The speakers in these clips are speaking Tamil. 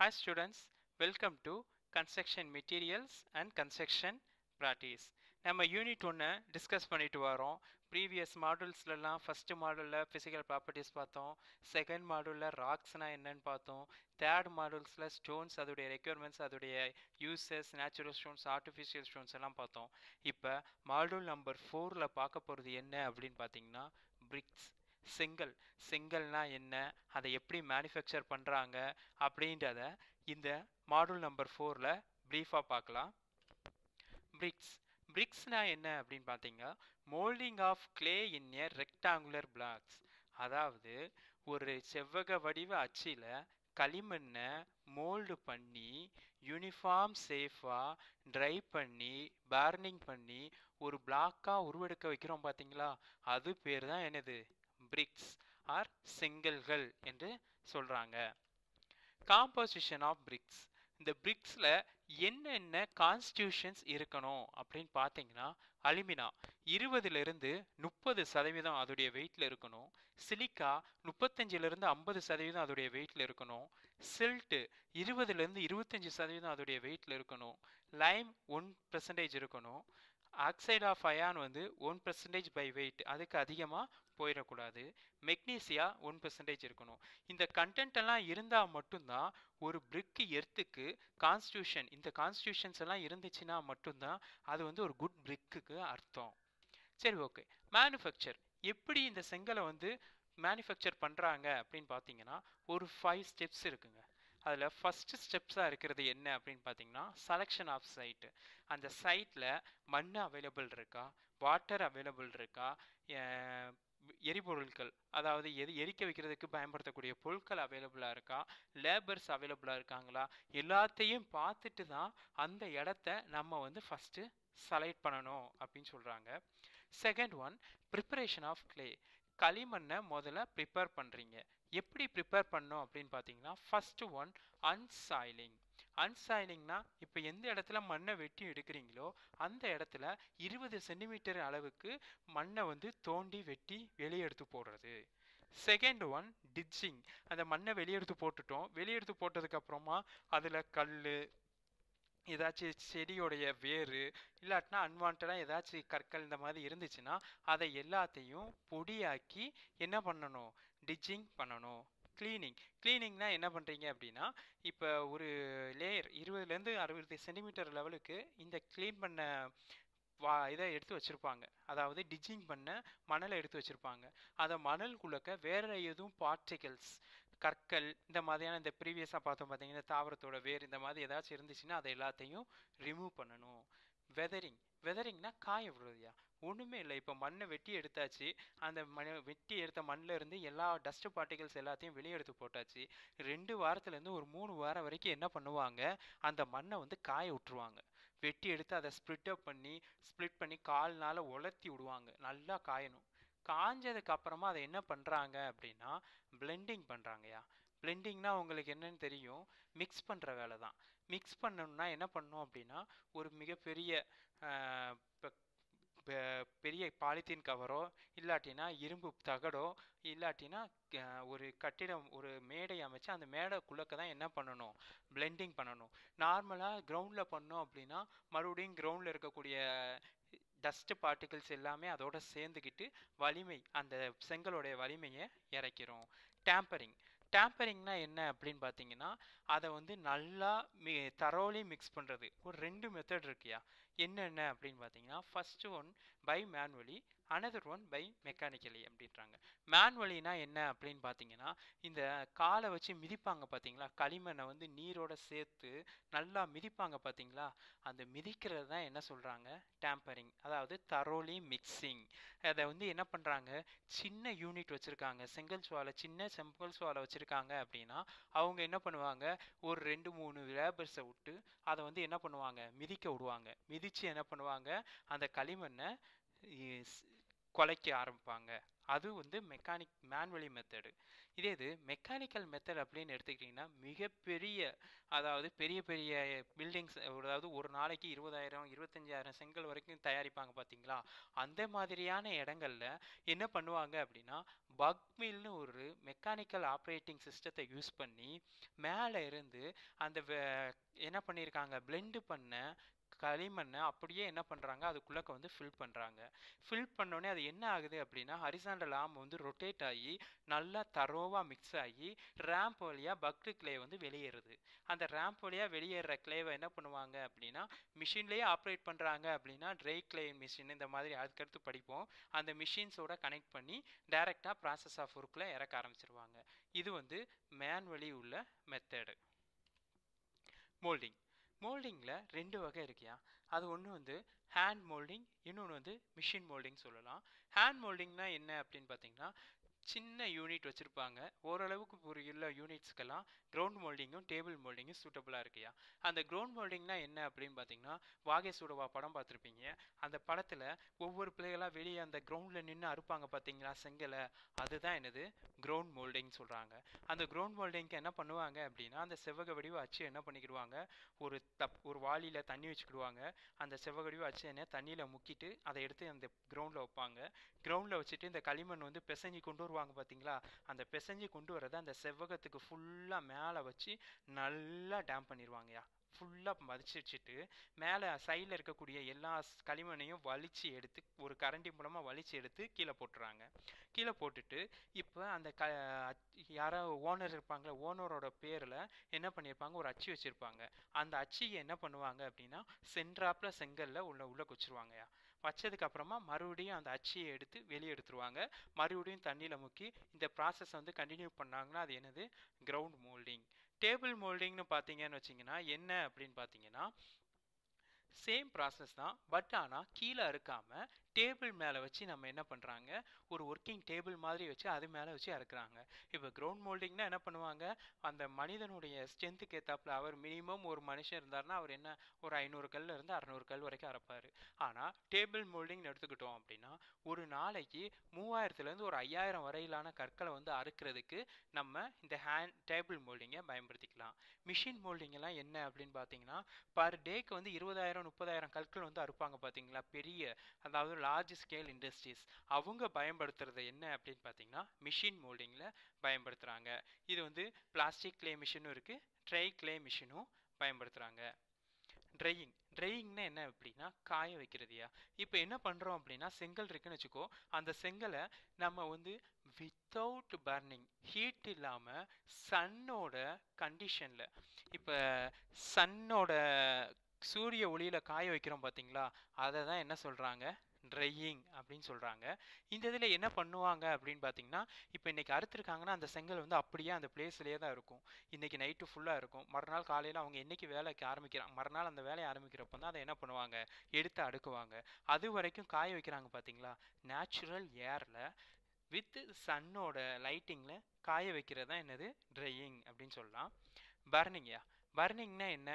Hi students, welcome to Construction Materials and Construction Practice. நம்ம யூனிட் 1 டிஸ்கஸ் பண்ணிட்டு வரோம். ப்ரீவியஸ் மாடல்ஸ்லாம் ஃபர்ஸ்ட் மாடலில் ஃபிசிக்கல் ப்ராப்பர்ட்டிஸ் பார்த்தோம், செகண்ட் மாடலில் ராக்ஸ்னால் என்னன்னு பார்த்தோம், தேர்ட் மாடல்ஸில் ஸ்டோன்ஸ் அதோடைய ரெக்யர்மெண்ட்ஸ் அதோடைய uses, natural stones, artificial stones எல்லாம் பார்த்தோம். இப்போ மாடல் நம்பர் 4ல் பார்க்க போகிறது என்ன அப்படின்னு பார்த்தீங்கன்னா பிரிக்ஸ். செங்கல்னா என்ன, அதை எப்படி மேனுஃபேக்சர் பண்ணுறாங்க அப்படின்றத இந்த மாடல் நம்பர் 4ல் ப்ரீஃபாக பார்க்கலாம். பிரிக்ஸ்னா என்ன அப்படின்னு பார்த்தீங்கன்னா moulding of clay in a rectangular blocks. அதாவது ஒரு செவ்வக வடிவ அச்சில் களிமண்ணை மோல்டு பண்ணி யூனிஃபார்ம் சேஃபாக ட்ரை பண்ணி பர்னிங் பண்ணி ஒரு பிளாக்காக உருவெடுக்க வைக்கிறோம் பார்த்தீங்களா, அது பேர் தான் என்னது, பிரிக்ஸ் ஆர் செங்கல்கள் என்று சொல்கிறாங்க. Composition of bricks. இந்த பிரிக்ஸில் என்னென்ன கான்ஸ்டியூஷன்ஸ் இருக்கணும் அப்படின்னு பார்த்தீங்கன்னா அலுமினா 20லிருந்து 30% அதோடைய வெயிட்டில் இருக்கணும், சிலிக்கா 35லிருந்து 50% அதோடைய வெயிட்டில் இருக்கணும், சில்ட்டு 20லிருந்து 25% அதோடைய வெயிட்டில் இருக்கணும், லைம் 1% இருக்கணும், oxide of iron 1% by weight, அதுக்கு அதிகமாக போயிடக்கூடாது, மெக்னீசியா 1% இருக்கணும். இந்த கண்டென்ட் எல்லாம் இருந்தால் மட்டும்தான் ஒரு பிரிக்கு எர்த்துக்கு கான்ஸ்டியூஷன், இந்த கான்ஸ்டியூஷன்ஸ் எல்லாம் இருந்துச்சுன்னா மட்டும்தான் அது ஒரு குட் பிரிக்குக்கு அர்த்தம். சரி, ஓகே. மேனுஃபேக்சர் எப்படி இந்த செங்கலை மேனுஃபேக்சர் பண்ணுறாங்க அப்படின்னு பார்த்தீங்கன்னா ஒரு 5 ஸ்டெப்ஸ் இருக்குங்க. அதில் ஃபஸ்ட்டு ஸ்டெப்ஸாக இருக்கிறது என்ன அப்படின்னு பார்த்தீங்கன்னா செலெக்ஷன் ஆஃப் சைட்டு. அந்த சைட்டில் மண் அவைலபிள் இருக்கா, வாட்டர் அவைலபிள் இருக்கா, எரிபொருட்கள் அதாவது எரிக்க வைக்கிறதுக்கு பயன்படுத்தக்கூடிய பொருட்கள் அவைலபிளாக இருக்கா, லேபர்ஸ் அவைலபிளாக இருக்காங்களா, எல்லாத்தையும் பார்த்துட்டு தான் அந்த இடத்த நம்ம ஃபஸ்ட்டு செலக்ட் பண்ணணும் அப்படின்னு சொல்கிறாங்க. Second one, preparation of clay. களிமண்ணை முதல்ல ப்ரிப்பேர் பண்ணுறீங்க. எப்படி ப்ரிப்பேர் பண்ணோம் அப்படின்னு பார்த்தீங்கன்னா ஃபஸ்ட்டு ஒன், அன்சாயிலிங். அன்சாயிலிங்னா இப்போ எந்த இடத்துல மண்ணை வெட்டி எடுக்கிறீங்களோ அந்த இடத்துல 20 சென்டிமீட்டர் அளவுக்கு மண்ணை தோண்டி வெட்டி வெளியே எடுத்து போடுறது. Second one, ditching. அந்த மண்ணை வெளியெடுத்து போட்டுட்டோம், வெளியெடுத்து போட்டதுக்கு அப்புறமா அதில் கல், ஏதாச்சும் செடியோடைய வேறு, இல்லாட்டினா அன்வான்டாக ஏதாச்சும் கற்கள் இந்த மாதிரி இருந்துச்சுன்னா அதை எல்லாத்தையும் பொடியாக்கி என்ன பண்ணணும், டிச்சிங் பண்ணணும். கிளீனிங்னா என்ன பண்ணுறீங்க அப்படின்னா இப்போ ஒரு லேயர் 20லேருந்து 60 சென்டிமீட்டர் லெவலுக்கு இந்த க்ளீன் பண்ண இதை எடுத்து வச்சுருப்பாங்க, அதாவது டிச்சிங் பண்ண மணலை எடுத்து வச்சுருப்பாங்க. அதை மணல்குள்ளக்க வேறு எதுவும் பார்ட்டிகல்ஸ், கற்கள் இந்த மாதிரியான இந்த ப்ரீவியஸாக பார்த்தோம் பார்த்தீங்கன்னா தாவரத்தோட வேர் இந்த மாதிரி ஏதாச்சும் இருந்துச்சுன்னா அதை எல்லாத்தையும் ரிமூவ் பண்ணணும். வெதரிங்னா காய விடுறதுயா, ஒன்றுமே இல்லை. இப்போ மண்ணை வெட்டி எடுத்தாச்சு, அந்த வெட்டி எடுத்த மண்ணில் இருந்து எல்லா டஸ்ட் பார்ட்டிகல்ஸ் எல்லாத்தையும் வெளியே எடுத்து போட்டாச்சு. 2 வாரத்துலேருந்து ஒரு 3 வாரம் வரைக்கும் என்ன பண்ணுவாங்க, அந்த மண்ணை காய விட்டுருவாங்க. வெட்டி எடுத்து அதை ஸ்ப்ளிட் பண்ணி கால்னால உலர்த்தி விடுவாங்க, நல்லா காயணும். காஞ்சதுக்கு அப்புறமா அதை என்ன பண்ணுறாங்க அப்படின்னா பிளெண்டிங் பண்ணுறாங்கயா. பிளெண்டிங்னா உங்களுக்கு என்னன்னு தெரியும், மிக்ஸ் பண்ணுற வேலை தான். மிக்ஸ் பண்ணணும்னா என்ன பண்ணணும் அப்படின்னா ஒரு மிகப்பெரிய பெரிய பாலித்தீன் கவரோ இல்லாட்டினா இரும்பு தகடோ இல்லாட்டினா ஒரு கட்டிடம், ஒரு மேடை அமைச்சு அந்த மேடைக்குள்ளக்க தான் என்ன பண்ணணும், பிளெண்டிங் பண்ணணும். நார்மலாக கிரவுண்டில் பண்ணோம் அப்படின்னா மறுபடியும் கிரவுண்டில் இருக்கக்கூடிய டஸ்ட் பார்ட்டிகல்ஸ் எல்லாமே அதோட சேர்ந்துக்கிட்டு வலிமை, அந்த செங்கலோடைய வலிமையை இறக்கிறோம். டேம்பரிங்னா என்ன அப்படின்னு பார்த்தீங்கன்னா அதை நல்லா தரோலி மிக்ஸ் பண்ணுறது. ஒரு 2 மெத்தட் இருக்குயா. என்னென்ன அப்படின்னு பார்த்தீங்கன்னா first one by manually, another one by mechanically அப்படின்றாங்க. மேனுவலினா என்ன அப்படின்னு பார்த்தீங்கன்னா இந்த காலை வச்சு மிதிப்பாங்க பார்த்தீங்களா, களிமண்ணை நீரோட சேர்த்து நல்லா மிதிப்பாங்க பார்த்தீங்களா, அந்த மிதிக்கிறது தான் என்ன சொல்கிறாங்க, டேம்பரிங், அதாவது தரோலி மிக்சிங். அதை என்ன பண்ணுறாங்க, சின்ன யூனிட் வச்சுருக்காங்க, சின்ன செங்கல் சுவாலை வச்சுருக்காங்க அப்படின்னா அவங்க என்ன பண்ணுவாங்க, ஒரு 2-3 லேபர்ஸை விட்டு அதை என்ன பண்ணுவாங்க, மிதிக்க விடுவாங்க. மிதித்து என்ன பண்ணுவாங்க, அந்த களிமண்ணை குலைக்க ஆரம்பிப்பாங்க. அது வந்து மேனுவலி மெத்தடு. இதே இது மெக்கானிக்கல் மெத்தட் அப்படின்னு எடுத்துக்கிட்டிங்கன்னா மிகப்பெரிய, அதாவது பெரிய பெரிய பில்டிங்ஸ், அதாவது ஒரு நாளைக்கு 20,000 25,000 செங்கல் வரைக்கும் தயாரிப்பாங்க பார்த்தீங்களா? அந்த மாதிரியான இடங்கள்ல என்ன பண்ணுவாங்க அப்படின்னா, பக் மில்னு ஒரு மெக்கானிக்கல் ஆப்ரேட்டிங் சிஸ்டத்தை யூஸ் பண்ணி மேலே இருந்து அந்த என்ன பண்ணியிருக்காங்க, பிளெண்டு பண்ண களிமண்ணை அப்படியே என்ன பண்ணுறாங்க, அதுக்குள்ளக்க வந்து ஃபில் பண்ணுறாங்க. ஃபில் பண்ணோடனே அது என்ன ஆகுது அப்படின்னா, ஹரிசாண்டல் ஆர்ம் வந்து ரொட்டேட் ஆகி நல்லா தரோவாக மிக்ஸ் ஆகி ரேம்ப் வழியாக பக்டு கிளே வந்து வெளியேறுது. அந்த ரேம்ப் வழியாக வெளியேற கிளேவை என்ன பண்ணுவாங்க அப்படின்னா, மிஷின்லேயே ஆப்ரேட் பண்ணுறாங்க அப்படின்னா ட்ரை கிளே மிஷின் இந்த மாதிரி அதுக்கடுத்து படிப்போம். அந்த மிஷின்ஸோட கனெக்ட் பண்ணி டைரெக்டாக ப்ராசஸ் ஆஃப் ஒர்க்கில் இறக்க ஆரம்பிச்சிருவாங்க. இது வந்து மேனுவலி உள்ள மெத்தடு. மோல்டிங். மோல்டிங்கில் 2 வகை இருக்கியா. அது ஒன்று வந்து ஹேண்ட் மோல்டிங், இன்னொன்று வந்து மிஷின் மோல்டிங் சொல்லலாம். ஹேண்ட் மோல்டிங்னா என்ன அப்படின்னு பார்த்தீங்கன்னா, சின்ன யூனிட் வச்சுருப்பாங்க. ஓரளவுக்கு ஒரு உள்ள யூனிட்ஸ்க்கெல்லாம் கிரவுண்ட் மோல்டிங்கும் டேபிள் மோல்டிங்கும் சூட்டபுளாக இருக்கியா. அந்த கிரவுண்ட் மோல்டிங்னா என்ன அப்படின்னு பார்த்தீங்கன்னா, வாகே சூடவா படம் பார்த்துருப்பீங்க. அந்த படத்தில் ஒவ்வொரு பிள்ளைகளாக வெளியே அந்த கிரவுண்டில் நின்று அறுப்பாங்க பார்த்தீங்களா செங்கலை, அதுதான் என்னது கிரவுண்ட் மோல்டிங் சொல்கிறாங்க. அந்த கிரவுண்ட் மோல்டிங்க்கு என்ன பண்ணுவாங்க அப்படின்னா, அந்த செவ்வக வடிவ அச்சு என்ன பண்ணிக்கிடுவாங்க, ஒரு வாளியில் தண்ணி வச்சுக்கிடுவாங்க. அந்த செவ்வகடிவு அச்சு என்ன தண்ணியில் முக்கிட்டு அதை எடுத்து அந்த கிரவுண்டில் வைப்பாங்க. கிரவுண்டில் வச்சுட்டு இந்த களிமண் வந்து பிசைஞ்சு கொண்டு வருவாங்க பார்த்தீங்களா, அந்த பிசைஞ்சு கொண்டு வரதை அந்த செவ்வகத்துக்கு ஃபுல்லாக மேலே வச்சு நல்லா டேம் பண்ணிடுவாங்கயா. ஃபுல்லாக மதிச்சு வச்சுட்டு மேலே சைடில் இருக்கக்கூடிய எல்லா களிமண்ணையும் வலிச்சு எடுத்து ஒரு கரண்டி மூலமாக வலிச்சு எடுத்து கீழே போட்டுறாங்க. கீழே போட்டுட்டு இப்போ அந்த யாரோ ஓனர் இருப்பாங்களே, ஓனரோட பேரில் என்ன பண்ணியிருப்பாங்க, ஒரு அச்சு வச்சுருப்பாங்க. அந்த அச்சியை என்ன பண்ணுவாங்க அப்படின்னா, சென்ட்ராப்பில் செங்கல்ல உள்ள வச்சுருவாங்கயா. வச்சதுக்கு அப்புறமா மறுபடியும் அந்த அச்சியை எடுத்து வெளியே எடுத்துருவாங்க. மறுபடியும் தண்ணியில் முக்கி இந்த ப்ராசஸ் வந்து கண்டினியூ பண்ணாங்கன்னா அது என்னது, கிரவுண்ட் மோல்டிங். டேபிள் மோல்டிங்னு பார்த்தீங்கன்னு வச்சிங்கன்னா என்ன அப்படின்னு பார்த்தீங்கன்னா, சேம் ப்ராசஸ் தான். பட் ஆனால் கீழே அறுக்காமல் டேபிள் மேலே வச்சு நம்ம என்ன பண்ணுறாங்க, ஒரு ஒர்க்கிங் டேபிள் மாதிரி வச்சு அது மேலே வச்சு அறுக்குறாங்க. இப்போ கிரவுண்ட் மோல்டிங்னா என்ன பண்ணுவாங்க, அந்த மனிதனுடைய ஸ்ட்ரென்த்துக்கு ஏற்றாப்புல அவர் மினிமம் ஒரு மனுஷன் இருந்தார்னா அவர் என்ன ஒரு 500 கல்ல இருந்து 600 கல் வரைக்கும் அறுப்பார். ஆனால் டேபிள் மோல்டிங்னு எடுத்துக்கிட்டோம் அப்படின்னா ஒரு நாளைக்கு 3000லேருந்து ஒரு 5000 வரையிலான கற்களை வந்து அறுக்கிறதுக்கு நம்ம இந்த டேபிள் மோல்டிங்கை பயன்படுத்திக்கலாம். மிஷின் மோல்டிங் எல்லாம் என்ன அப்படின்னு பார்த்தீங்கன்னா, பர் டேக்கு வந்து 20,000 30,000 கற்கள் வந்து அறுப்பாங்க பார்த்தீங்களா, பெரிய, அதாவது லார்ஜ் ஸ்கேல் இண்டஸ்ட்ரீஸ். அவங்க பயன்படுத்துறது என்ன அப்படின்னு பார்த்தீங்கன்னா மிஷின் மோல்டிங்கில் பயன்படுத்துகிறாங்க. இது வந்து பிளாஸ்டிக் கிளே மிஷினும் இருக்குது, ட்ரை கிளே மிஷினும் பயன்படுத்துகிறாங்க. ட்ரையிங்னா என்ன அப்படின்னா காய வைக்கிறதுயா. இப்போ என்ன பண்ணுறோம் அப்படின்னா, செங்கல் இருக்குன்னு வச்சுக்கோ, அந்த செங்கலை நம்ம வந்து வித்தவுட் பர்னிங், ஹீட் இல்லாமல் சன்னோட கண்டிஷனில், இப்போ சன்னோட சூரிய ஒளியில் காய வைக்கிறோம் பார்த்தீங்களா, அதை தான் என்ன சொல்கிறாங்க, ட்ரையிங் அப்படின்னு சொல்கிறாங்க. இந்த இதில் என்ன பண்ணுவாங்க அப்படின்னு பார்த்தீங்கன்னா, இப்போ இன்றைக்கி அறுத்துருக்காங்கன்னா அந்த செங்கல் வந்து அப்படியே அந்த பிளேஸ்லேயே தான் இருக்கும். இன்றைக்கி நைட்டு ஃபுல்லாக இருக்கும். மறுநாள் காலையில் அவங்க என்றைக்கு வேலைக்கு ஆரம்பிக்கிறாங்க, மறுநாள் அந்த வேலையை ஆரம்பிக்கிறப்ப தான் அதை என்ன பண்ணுவாங்க, எடுத்து அடுக்குவாங்க. அது வரைக்கும் காய வைக்கிறாங்க பார்த்தீங்களா, நேச்சுரல் ஏரில் வித் சன்னோட லைட்டிங்கில் காய வைக்கிறது தான் என்னது, ட்ரையிங் அப்படின்னு சொல்லலாம். பர்னிங்யா, பர்னிங்னா என்ன,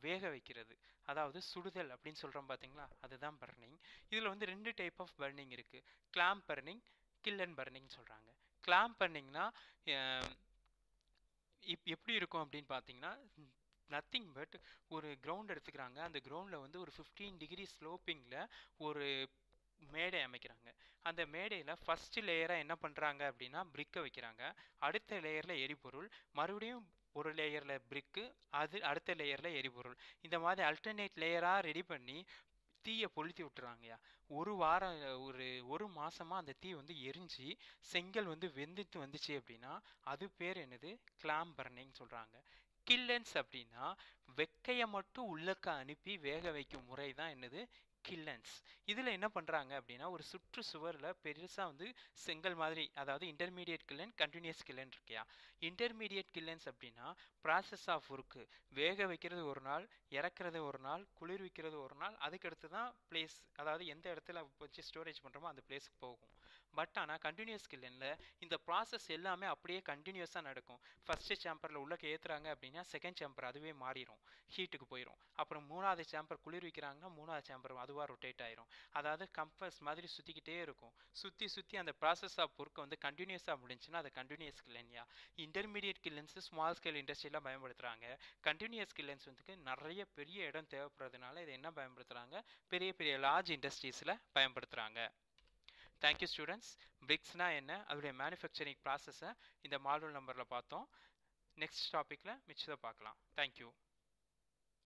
வேக வைக்கிறது, அதாவது சுடுதல் அப்படின்னு சொல்கிறோம் பார்த்தீங்களா, அதுதான் பர்னிங். இதில் வந்து 2 டைப் ஆஃப் பர்னிங் இருக்குது. கிளாம்ப் பர்னிங், கில்லன் பர்னிங் சொல்கிறாங்க. கிளாம்ப் பர்னிங்னா எப்படி இருக்கும் அப்படின்னு பார்த்தீங்கன்னா, நத்திங் பட் ஒரு கிரவுண்ட் எடுத்துக்கிறாங்க. அந்த கிரவுண்டில் வந்து ஒரு 15 டிகிரி ஸ்லோப்பிங்கில் ஒரு மேடை அமைக்கிறாங்க. அந்த மேடையில் ஃபஸ்ட்டு லேயராக என்ன பண்ணுறாங்க அப்படின்னா பிரிக்கை வைக்கிறாங்க. அடுத்த லேயரில் எரிபொருள், மறுபடியும் ஒரு லேயரில் பிரிக்கு, அது அடுத்த லேயரில் எரிபொருள். இந்த மாதிரி அல்டர்னேட் லேயராக ரெடி பண்ணி தீயை கொளுத்தி விட்டுறாங்கயா. ஒரு வாரம் ஒரு மாசமா அந்த தீ வந்து எரிஞ்சு செங்கல் வந்து வெந்துட்டு வந்துச்சு அப்படின்னா அது பேர் என்னது, கிளாம் பர்னிங் சொல்கிறாங்க. கில்லன்ஸ் அப்படின்னா வெக்கையை மட்டும் உள்ளக்க அனுப்பி வேக வைக்கும் முறை தான் என்னது, கில்லன்ஸ். இதில் என்ன பண்ணுறாங்க அப்படின்னா, ஒரு சுற்று சுவரில் பெருசாக வந்து செங்கல் மாதிரி, அதாவது இன்டர்மீடியட் கில்லன், கண்டினியூஸ் கில்லன் இருக்கியா. இன்டர்மீடியட் கில்லன்ஸ் அப்படின்னா ப்ராசஸ் ஆஃப் ஒர்க்கு, வேக வைக்கிறது ஒரு நாள், இறக்குறது ஒரு நாள், குளிர்விக்கிறது ஒரு நாள், அதுக்கடுத்து தான் பிளேஸ், அதாவது எந்த இடத்துல வச்சு ஸ்டோரேஜ் பண்ணுறோமோ அந்த பிளேஸுக்கு போகும். பட் ஆனால் கண்டினியூஸ் கில்லனில் இந்த ப்ராசஸ் எல்லாமே அப்படியே கண்டினியூஸாக நடக்கும். ஃபஸ்ட்டு சேம்பரில் உள்ளே ஏற்றுறாங்க அப்படின்னா செகண்ட் சேம்பர் அதுவே மாறிடும், ஹீட்டுக்கு போயிடும். அப்புறம் மூணாவது சேம்பர் குளிர் வைக்கிறாங்கன்னா மூணாவது சேம்பர் அதுவாக ரொட்டேட் ஆயிரும். அதாவது கம்பஸ் மாதிரி சுற்றிக்கிட்டே இருக்கும். சுற்றி சுற்றி அந்த ப்ராசஸ் ஆஃப் ஒர்க் வந்து கண்டினியூஸாக முடிஞ்சுன்னா அது கண்டினியூஸ் கில்லன்யா. இன்டர்மீடியட் கில்லன்ஸ் ஸ்மால் ஸ்கேல் இண்டஸ்ட்ரியில் பயன்படுத்துகிறாங்க. கண்டினியூஸ் கில்லன்ஸ் வந்து நிறைய பெரிய இடம் தேவைப்படுறதுனால இதை என்ன பயன்படுத்துகிறாங்க, பெரிய பெரிய லார்ஜ் இண்டஸ்ட்ரீஸில் பயன்படுத்துகிறாங்க. Thank you students. பிரிக்ஸ்னா என்ன, அதோடைய மேனுஃபேக்சரிங் ப்ராசஸை இந்த மாடல் நம்பரில் பார்த்தோம். நெக்ஸ்ட் டாப்பிக்கில் மிச்சத்தை பார்க்கலாம். தேங்க்யூ.